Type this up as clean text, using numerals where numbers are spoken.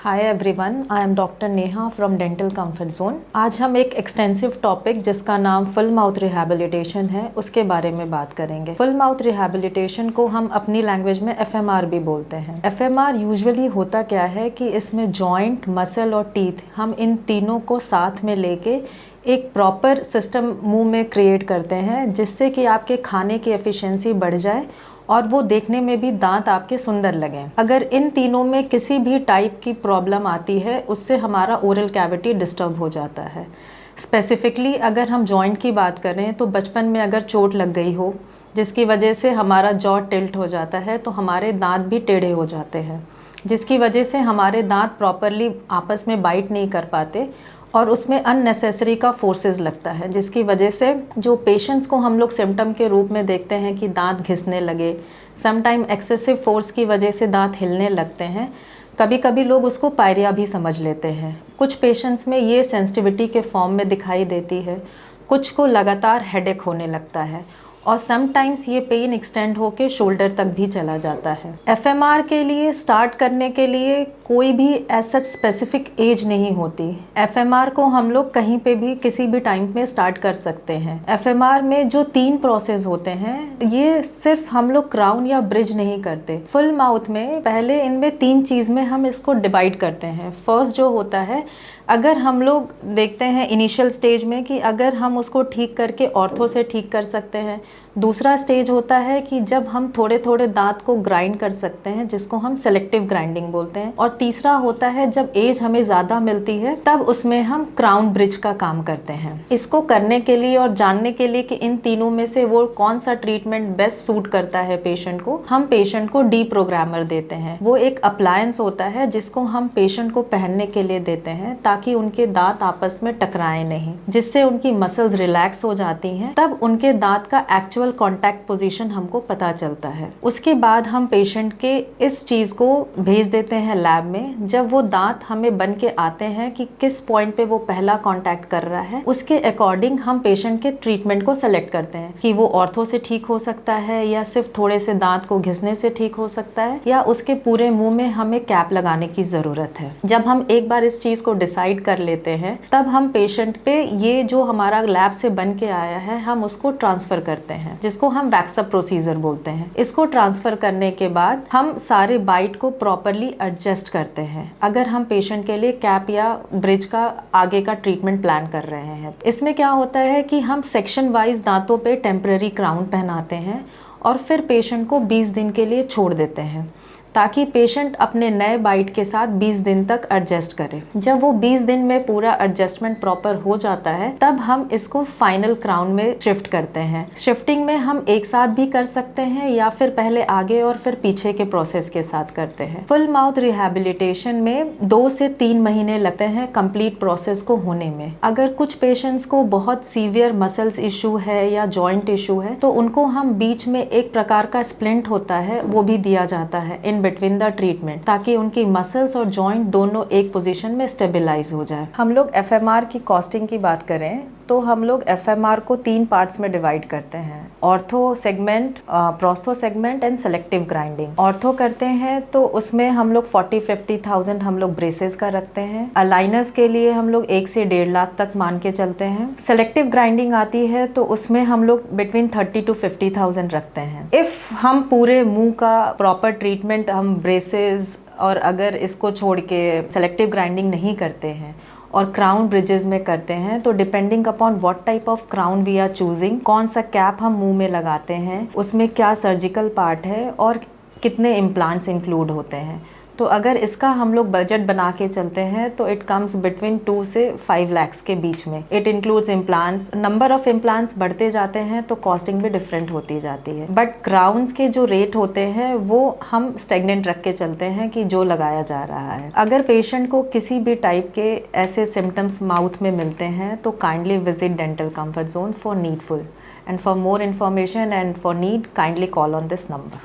Hi everyone, I am doctor Neha from dental comfort zone. आज हम एक एक्सटेंसिव टॉपिक जिसका नाम फुल माउथ रिहैबिलिटेशन है उसके बारे में बात करेंगे। फुल माउथ रिहैबिलिटेशन को हम अपनी लैंग्वेज में एफएमआर भी बोलते हैं। एफएमआर यूजुअली होता क्या है कि इसमें जॉइंट, मसल और टीथ, हम इन तीनों को साथ में लेके एक प्रॉपर सिस्टम मुंह में क्रिएट करते हैं जिससे कि आपके खाने की एफिशिएंसी बढ़ जाए और वो देखने में भी दांत आपके सुंदर लगें। अगर इन तीनों में किसी भी टाइप की प्रॉब्लम आती है उससे हमारा ओरल कैविटी डिस्टर्ब हो जाता है। स्पेसिफिकली अगर हम जॉइंट की बात करें तो बचपन में अगर चोट लग गई हो जिसकी वजह से हमारा जॉ टिल्ट हो जाता है तो हमारे दांत भी टेढ़े हो जाते हैं, जिसकी वजह से हमारे दांत प्रॉपरली आपस में बाइट नहीं कर पाते और उसमें अननेसेसरी का फोर्सेस लगता है, जिसकी वजह से जो पेशेंट्स को हम लोग सिम्टम के रूप में देखते हैं कि दांत घिसने लगे, समटाइम एक्सेसिव फोर्स की वजह से दांत हिलने लगते हैं। कभी कभी लोग उसको पायरिया भी समझ लेते हैं। कुछ पेशेंट्स में ये सेंसिटिविटी के फॉर्म में दिखाई देती है, कुछ को लगातार हेडेक होने लगता है और समटाइम्स ये पेन एक्सटेंड होके शोल्डर तक भी चला जाता है। एफएमआर के लिए स्टार्ट करने के लिए कोई भी ऐसा स्पेसिफिक एज नहीं होती। एफएमआर को हम लोग कहीं पे भी किसी भी टाइम में स्टार्ट कर सकते हैं। एफएमआर में जो 3 प्रोसेस होते हैं ये सिर्फ हम लोग क्राउन या ब्रिज नहीं करते। फुल माउथ में पहले इनमें 3 चीज़ में हम इसको डिवाइड करते हैं। फर्स्ट जो होता है, अगर हम लोग देखते हैं इनिशियल स्टेज में कि अगर हम उसको ठीक करके ऑर्थो से ठीक कर सकते हैं। दूसरा स्टेज होता है कि जब हम थोड़े थोड़े दांत को ग्राइंड कर सकते हैं जिसको हम सेलेक्टिव ग्राइंडिंग बोलते हैं। और तीसरा होता है जब एज हमें ज़्यादा मिलती है तब उसमें हम क्राउन ब्रिज का काम करते हैं। इसको करने के लिए और जानने के लिए कि इन तीनों में से वो कौन सा ट्रीटमेंट बेस्ट सूट करता है पेशेंट को, हम पेशेंट को डी प्रोग्रामर देते हैं। वो एक अप्लायंस होता है जिसको हम पेशेंट को पहनने के लिए देते हैं ताकि उनके दांत आपस में टकराए नहीं, जिससे उनकी मसल्स रिलैक्स हो जाती हैं। तब उनके दांत का एक्चुअल कॉन्टैक्ट पोजीशन हमको पता चलता है। उसके बाद हम पेशेंट के इस चीज को भेज देते हैं लैब में। जब वो दांत हमें बन के आते हैं कि किस पॉइंट पे वो पहला कॉन्टैक्ट कर रहा है, उसके अकॉर्डिंग हम पेशेंट के ट्रीटमेंट को सेलेक्ट करते हैं कि वो ऑर्थो से ठीक हो सकता है या सिर्फ थोड़े से दांत को घिसने से ठीक हो सकता है या उसके पूरे मुंह में हमें कैप लगाने की जरूरत है। जब हम एक बार इस चीज को डिसाइड कर लेते हैं तब हम पेशेंट पे ये जो हमारा लैब से बन के आया है हम उसको ट्रांसफर करते हैं, जिसको हम वैक्सअप प्रोसीजर बोलते हैं। इसको ट्रांसफर करने के बाद हम सारे बाइट को प्रॉपरली एडजस्ट करते हैं अगर हम पेशेंट के लिए कैप या ब्रिज का आगे का ट्रीटमेंट प्लान कर रहे हैं। इसमें क्या होता है कि हम सेक्शन वाइज दांतों पे टेम्पररी क्राउन पहनाते हैं और फिर पेशेंट को 20 दिन के लिए छोड़ देते हैं ताकि पेशेंट अपने नए बाइट के साथ 20 दिन तक एडजस्ट करे। जब वो 20 दिन में पूरा एडजस्टमेंट प्रॉपर हो जाता है तब हम इसको फाइनल क्राउन में शिफ्ट करते हैं। शिफ्टिंग में हम एक साथ भी कर सकते हैं या फिर पहले आगे और फिर पीछे के प्रोसेस के साथ करते हैं। फुल माउथ रिहैबिलिटेशन में 2 से 3 महीने लगते हैं कंप्लीट प्रोसेस को होने में। अगर कुछ पेशेंट्स को बहुत सीवियर मसल्स इशू है या जॉइंट इशू है तो उनको हम बीच में एक प्रकार का स्प्लिंट होता है वो भी दिया जाता है इन बिटवीन द ट्रीटमेंट, ताकि उनकी मसल्स और जॉइंट दोनों एक पोजीशन में स्टेबलाइज हो जाए। हम लोग एफएमआर की कॉस्टिंग की बात करें तो हम लोग एफएमआर को 3 पार्ट्स में डिवाइड करते हैं, ortho segment, prostho segment and selective grinding. Ortho करते हैं तो उसमें हम लोग 40-50,000 हम लोग ब्रेसेस का रखते हैं। अलाइनर्स के लिए हम लोग 1 से 1.5 लाख तक मान के चलते हैं। सेलेक्टिव ग्राइंडिंग आती है तो उसमें हम लोग बिटवीन 30-50,000 रखते हैं। इफ हम पूरे मुंह का प्रॉपर ट्रीटमेंट हम ब्रेसेस और अगर इसको छोड़ के सेलेक्टिव ग्राइंडिंग नहीं करते हैं और क्राउन ब्रिजेस में करते हैं तो depending upon what type of crown we are choosing, कौन सा कैप हम मुंह में लगाते हैं, उसमें क्या सर्जिकल पार्ट है और कितने इम्प्लांट्स इंक्लूड होते हैं। तो अगर इसका हम लोग बजट बना के चलते हैं तो इट कम्स बिटवीन 2 से 5 lakhs के बीच में। It includes implants. Number of implants बढ़ते जाते हैं तो कॉस्टिंग भी डिफरेंट होती जाती है, बट क्राउन्स के जो रेट होते हैं वो हम स्टेगनेंट रख के चलते हैं कि जो लगाया जा रहा है। अगर पेशेंट को किसी भी टाइप के ऐसे सिम्टम्स माउथ में मिलते हैं तो kindly visit dental comfort zone for needful, and for more information and for need kindly call on this number.